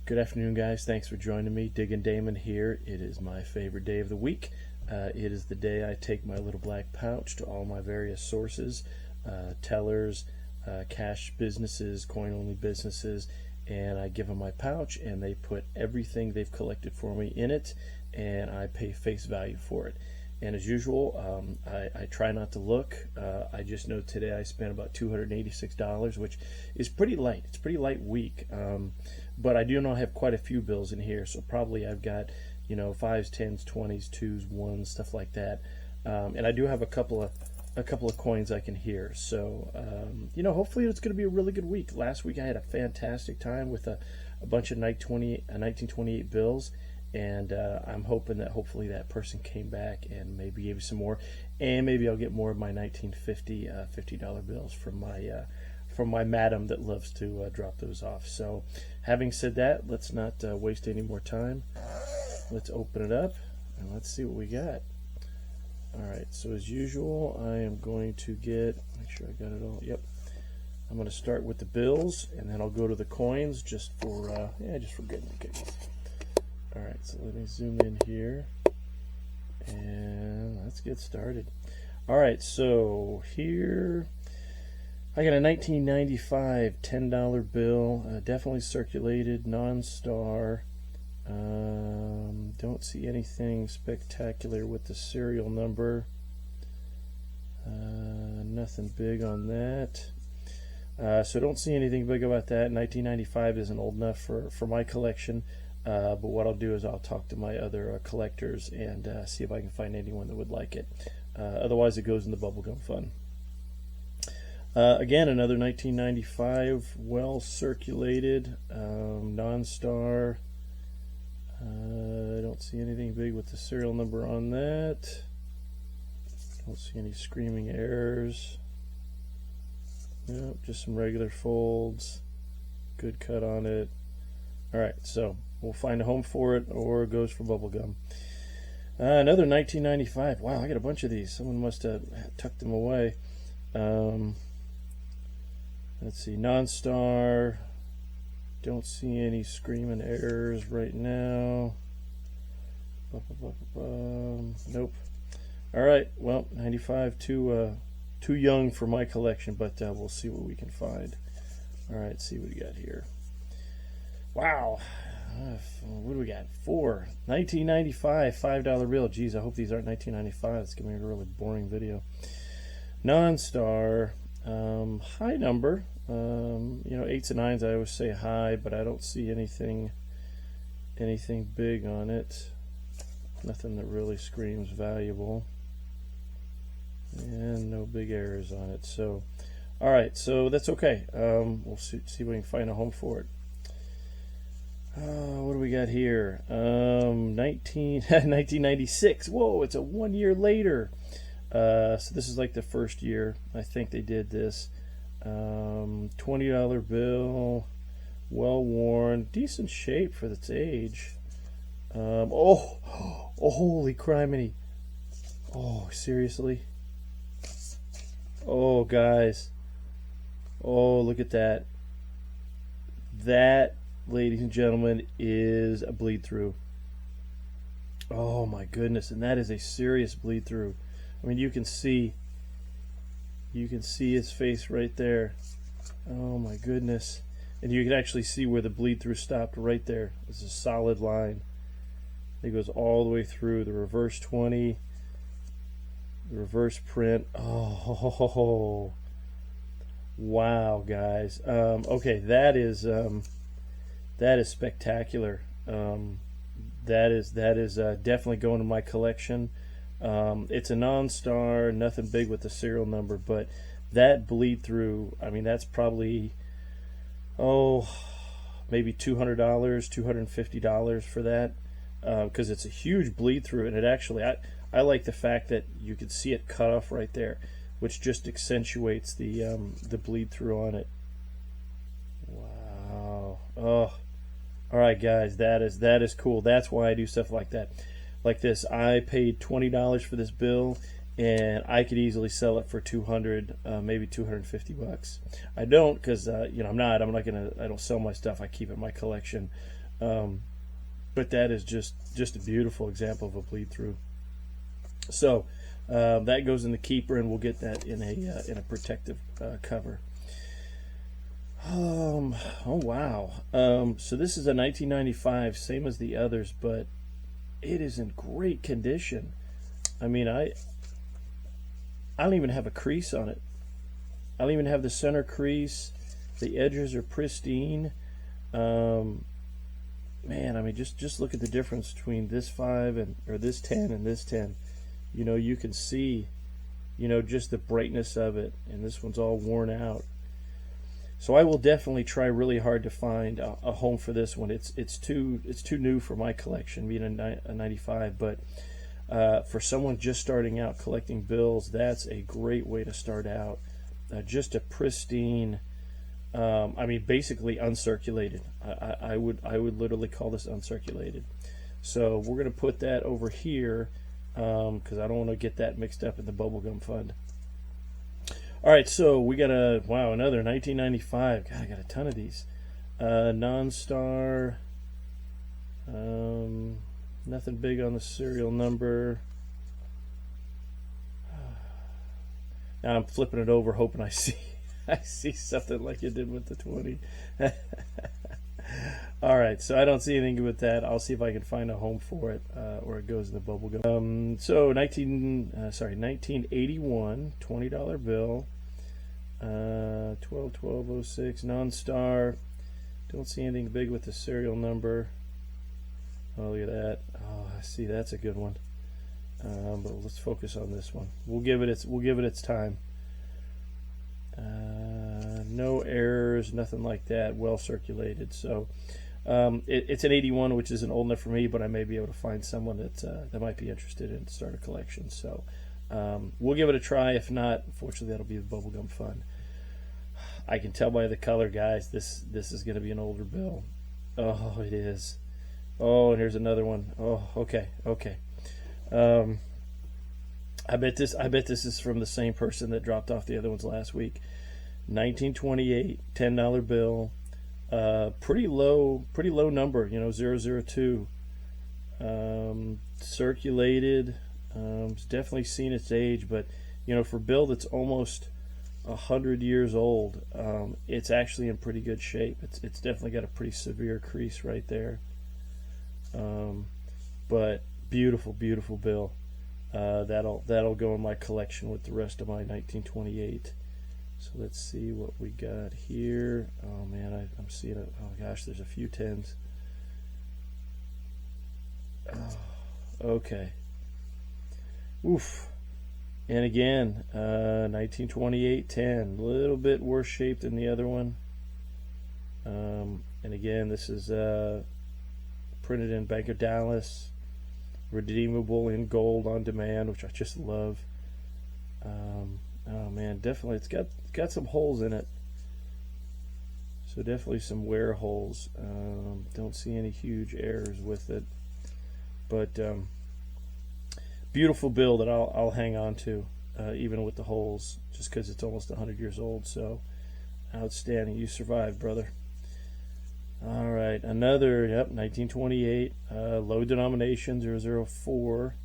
Good afternoon, guys. Thanks for joining me. Diggin Damon here. It is my favorite day of the week. It is the day I take my little black pouch to all my various sources, tellers, cash businesses, coin-only businesses, and I give them my pouch, and they put everything they've collected for me in it, and I pay face value for it. And as usual, I try not to look. I just know today I spent about $286, which is pretty light. It's a pretty light week. But I do know I have quite a few bills in here, so probably I've got, 5s, 10s, 20s, 2s, 1s, stuff like that. And I do have a couple of coins I can hear. So, hopefully it's going to be a really good week. Last week I had a fantastic time with a bunch of 1928 bills. And I'm hoping that hopefully that person came back and maybe gave me some more, and maybe I'll get more of my 1950 $50 bills from my madam that loves to drop those off. So, having said that, let's not waste any more time. Let's open it up and let's see what we got. All right. So as usual, I am going to make sure I got it all. Yep. I'm going to start with the bills, and then I'll go to the coins just for getting the giggles. All right, so let me zoom in here, and let's get started. All right, so here I got a 1995 $10 bill, definitely circulated, non-star. Don't see anything spectacular with the serial number. Nothing big on that. So don't see anything big about that. 1995 isn't old enough for my collection. But what I'll do is I'll talk to my other collectors and see if I can find anyone that would like it. Otherwise, it goes in the bubblegum fun. Again, another 1995, well circulated, non-star. I don't see anything big with the serial number on that. Don't see any screaming errors. Nope, just some regular folds. Good cut on it. All right, so we'll find a home for it, or it goes for bubblegum. Another 1995. Wow, I got a bunch of these. Someone must have tucked them away. Let's see, non-star. Don't see any screaming errors right now. Nope. All right, well, 95, too young for my collection, but we'll see what we can find. All right, see what we got here. Wow. What do we got? 1995 $5 bill. Geez, I hope these aren't 1995. It's going to be a really boring video. Non-star. High number. 8s and 9s, I always say high, but I don't see anything big on it. Nothing that really screams valuable. And no big errors on it. So, all right, so that's okay. We'll see if we can find a home for it. What do we got here? 1996. Whoa, it's a 1 year later. So this is like the first year I think they did this. $20 bill, well worn, decent shape for its age. Oh, holy criminy! Oh, seriously? Oh, guys. Oh, look at that. That, ladies and gentlemen, is a bleed through. Oh my goodness, and that is a serious bleed through. I mean, you can see his face right there. Oh my goodness. And you can actually see where the bleed through stopped right there. It's a solid line. It goes all the way through the reverse 20, the reverse print. Oh, wow, guys. Okay, that is spectacular. That is definitely going to my collection. It's a non-star, nothing big with the serial number, but that bleed through, I mean, that's probably maybe $200, $250 for that, because it's a huge bleed through, and it actually, I like the fact that you can see it cut off right there, which just accentuates the bleed through on it. Wow. Oh. All right, guys, that is cool. That's why I do stuff like that. Like this, I paid $20 for this bill, and I could easily sell it for 200, maybe 250 bucks. I don't, because I don't sell my stuff. I keep it in my collection. But that is just a beautiful example of a bleed through. So that goes in the keeper, and we'll get that in a protective cover. Oh wow! So this is a 1995, same as the others, but it is in great condition. I mean, I don't even have a crease on it. I don't even have the center crease. The edges are pristine. Man, I mean, just look at the difference between this 5 or this 10 and this 10. You know, you can see, you know, just the brightness of it, and this one's all worn out. So I will definitely try really hard to find a home for this one. It's too new for my collection, being a 95. But for someone just starting out collecting bills, that's a great way to start out. Just a pristine, I mean, basically uncirculated. I would literally call this uncirculated. So we're going to put that over here because I don't want to get that mixed up in the bubblegum fund. All right, so we got another 1995. God, I got a ton of these. Non-star. Nothing big on the serial number. Now I'm flipping it over, hoping I see something like you did with the 20. All right, so I don't see anything with that. I'll see if I can find a home for it, or it goes in the bubble gum. So 1981 $20 bill, 12/12/06 non-star. Don't see anything big with the serial number. Oh, look at that. Oh, I see, that's a good one. But let's focus on this one. We'll give it its time. No errors, nothing like that. Well circulated. So it's an 81, which isn't old enough for me, but I may be able to find someone that might be interested in start a collection. So we'll give it a try. If not, unfortunately, that'll be the bubblegum fun. I can tell by the color, guys. This is going to be an older bill. Oh, it is. Oh, and here's another one. Oh, okay. I bet this is from the same person that dropped off the other ones last week. 1928 $10 bill. Pretty low number, you know, 002. Circulated. It's definitely seen its age, but you know, for a bill that's almost 100 years old, it's actually in pretty good shape. It's definitely got a pretty severe crease right there. But beautiful bill. That'll go in my collection with the rest of my 1928. So let's see what we got here. Oh man, I'm seeing it. Oh gosh, there's a few 10s. Oh, okay. Oof. And again, 1928 10, a little bit worse shape than the other one. And again, this is printed in Bank of Dallas, redeemable in gold on demand, which I just love. Oh man, definitely it's got some holes in it, so definitely some wear holes. Don't see any huge errors with it, but beautiful bill that I'll hang on to, even with the holes, just because it's almost 100 years old. So outstanding. You survived, brother. All right, another 1928, low denomination 004.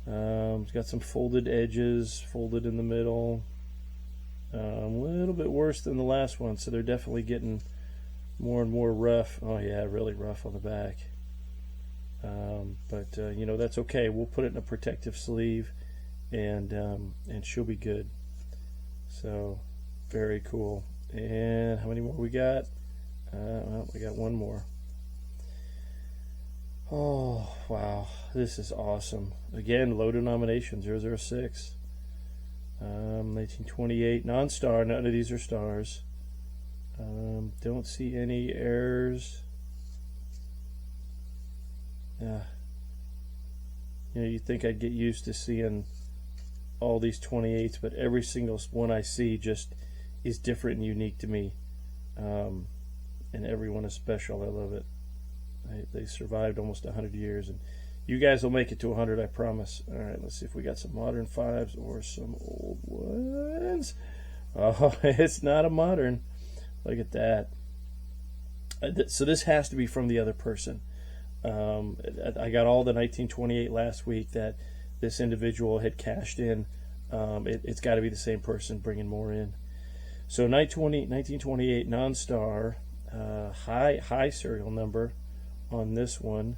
It's got some folded edges, folded in the middle. A little bit worse than the last one, so they're definitely getting more and more rough. Oh yeah, really rough on the back. But you know, that's okay. We'll put it in a protective sleeve, and she'll be good. So very cool. And how many more we got? Well, we got one more. Oh wow, this is awesome. Again, low denomination 006. 1928 non-star. None of these are stars. Don't see any errors. You know, you'd think I'd get used to seeing all these 28s, but every single one I see just is different and unique to me. And every one is special. I love it. They survived almost 100 years, and you guys will make it to 100, I promise. All right, let's see if we got some modern 5s or some old ones. Oh, it's not a modern. Look at that. So this has to be from the other person. I got all the 1928 last week that this individual had cashed in. It's got to be the same person bringing more in. So 1928 non-star, high serial number on this one.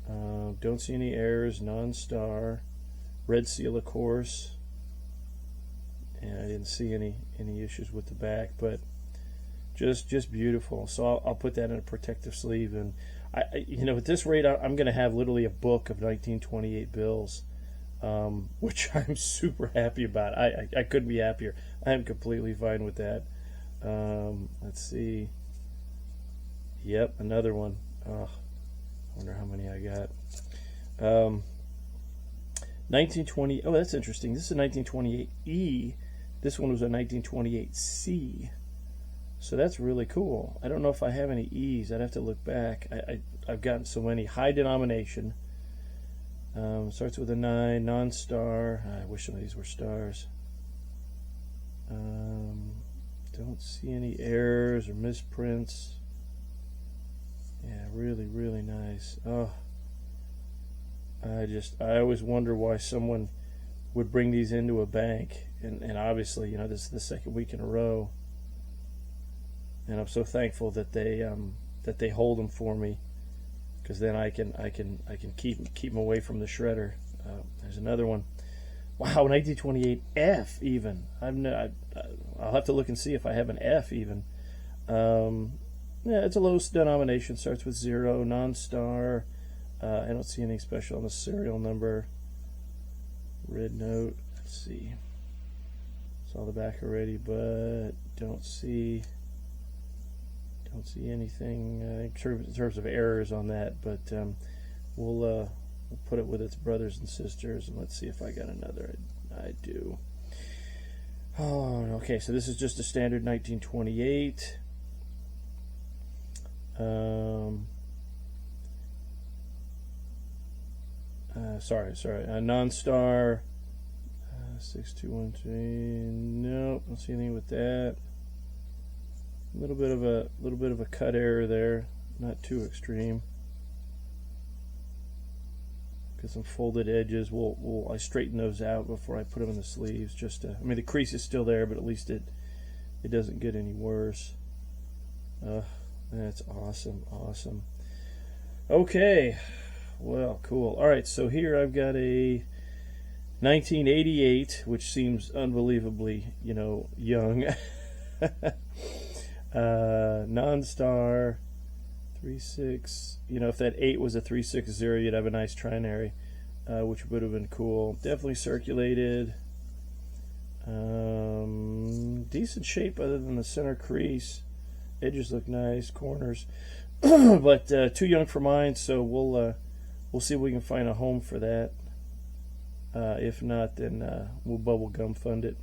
Don't see any errors. Non-star, red seal, of course. And I didn't see any issues with the back, but just beautiful. So I'll put that in a protective sleeve, and at this rate, I'm going to have literally a book of 1928 bills, which I'm super happy about. I couldn't be happier. I'm completely fine with that. Let's see. Yep, another one. Oh, I wonder how many I got. 1920. Oh, that's interesting. This is a 1928E. This one was a 1928C. So that's really cool. I don't know if I have any E's. I'd have to look back. I've gotten so many. High denomination. Starts with a 9. Non-star. I wish some of these were stars. Don't see any errors or misprints. Yeah, really, really nice. Oh, I always wonder why someone would bring these into a bank, and obviously, this is the second week in a row, and I'm so thankful that they hold them for me, because then I can keep them away from the shredder. There's another one. Wow, 1928 F even. I'll have to look and see if I have an F even. Yeah, it's a low denomination. Starts with 0. Non-star. I don't see anything special on the serial number. Red note. Let's see. Saw the back already, but don't see anything in terms of errors on that. But we'll put it with its brothers and sisters, and let's see if I got another. I do. Oh, okay. So this is just a standard 1928. Sorry. Non-star. 6213. Nope, don't see anything with that. A little bit of a cut error there, not too extreme. Got some folded edges. I straighten those out before I put them in the sleeves. The crease is still there, but at least it doesn't get any worse. That's awesome. Okay, well, cool. All right, so here I've got a 1988, which seems unbelievably, young. Non-star, 3.6. If that 8 was a 3.60, you'd have a nice trinary, which would have been cool. Definitely circulated. Decent shape other than the center crease. Edges look nice, corners, but too young for mine. So we'll see if we can find a home for that. If not, then we'll bubble gum fund it.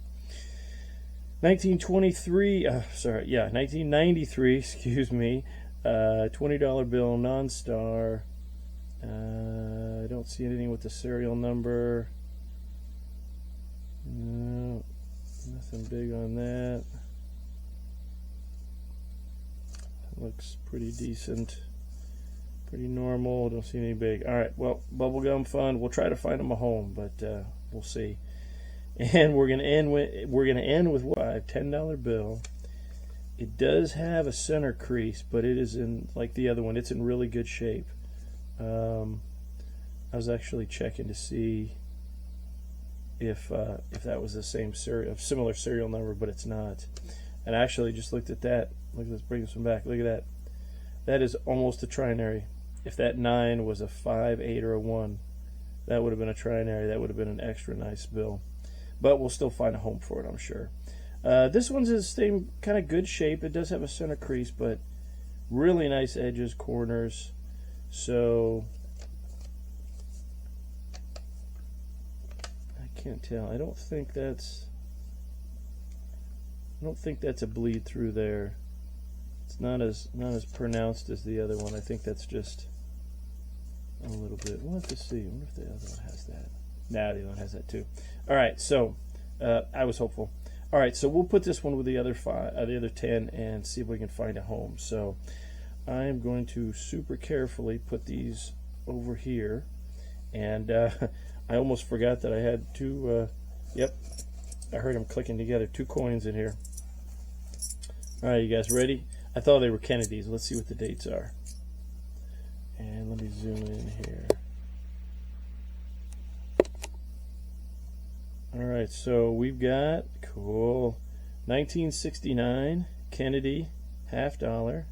1993. Excuse me. $20 bill, non-star. I don't see anything with the serial number. No, nothing big on that. Looks pretty decent, pretty normal. Don't see any big. All right, well, bubblegum fun. We'll try to find them a home, but we'll see. And we're gonna end with what? $10 bill. It does have a center crease, but it is in, like the other one, it's in really good shape. I was actually checking to see if that was the same similar serial number, but it's not. And I actually just looked at that. Look, let's bring this one back. Look at that. That is almost a trinary. If that 9 was a 5, 8, or a 1, that would have been a trinary. That would have been an extra nice bill. But we'll still find a home for it, I'm sure. This one's in the same kind of good shape. It does have a center crease, but really nice edges, corners. So I can't tell. I don't think that's a bleed through there. It's not as pronounced as the other one. I think that's just a little bit. We'll have to see. I wonder if the other one has that. Nah, the other one has that too. All right, so I was hopeful. All right, so we'll put this one with the other 10 and see if we can find a home. So I am going to super carefully put these over here. And I almost forgot that I had two, yep, I heard them clicking together, 2 coins in here. All right, you guys ready? I thought they were Kennedys. Let's see what the dates are. And let me zoom in here. All right, so we've got, cool, 1969 Kennedy $50.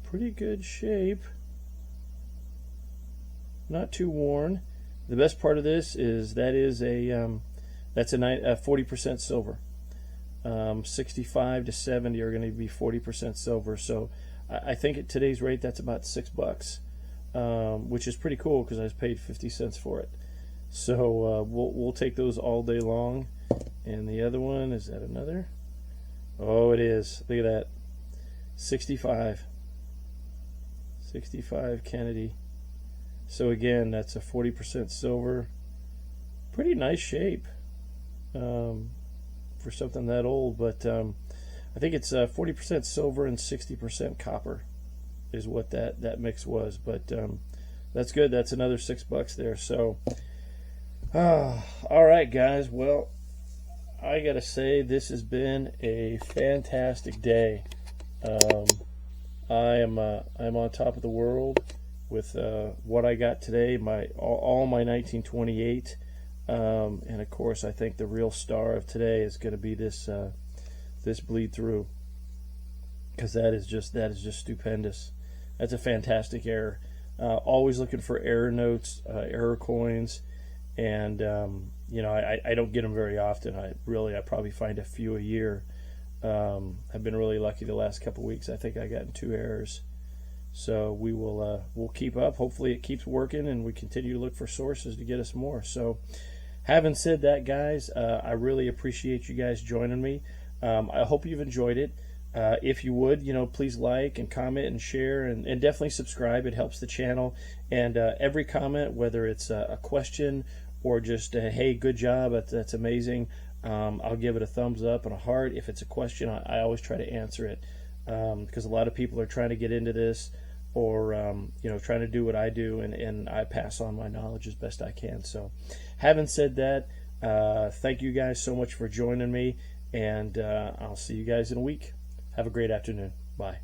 Pretty good shape. Not too worn. The best part of this is that is that's a 40% silver. 65 to 70 are going to be 40% silver. So I think at today's rate that's about $6, which is pretty cool because I paid 50 cents for it. So we'll take those all day long. And the other one, is that another? Oh, it is. Look at that. 65 Kennedy. So again, that's a 40% silver. Pretty nice shape for something that old, but I think it's 40% silver and 60% copper is what that mix was. But that's good. That's another $6 there. So all right, guys. Well, I gotta say this has been a fantastic day. I'm on top of the world with what I got today. All my 1928, and of course I think the real star of today is going to be this bleed through, because that is just stupendous. That's a fantastic error. Always looking for error notes, error coins, and you know, I don't get them very often. I probably find a few a year. I've been really lucky the last couple weeks. I think I gotten 2 errors. So we'll keep up. Hopefully it keeps working and we continue to look for sources to get us more. So having said that, guys, I really appreciate you guys joining me. I hope you've enjoyed it. If you would, please like and comment and share, and definitely subscribe. It helps the channel. And every comment, whether it's a question or just hey, good job, that's amazing, I'll give it a thumbs up and a heart. If it's a question, I always try to answer it, because a lot of people are trying to get into this, or trying to do what I do, and I pass on my knowledge as best I can. So having said that, thank you guys so much for joining me, and I'll see you guys in a week. Have a great afternoon. Bye.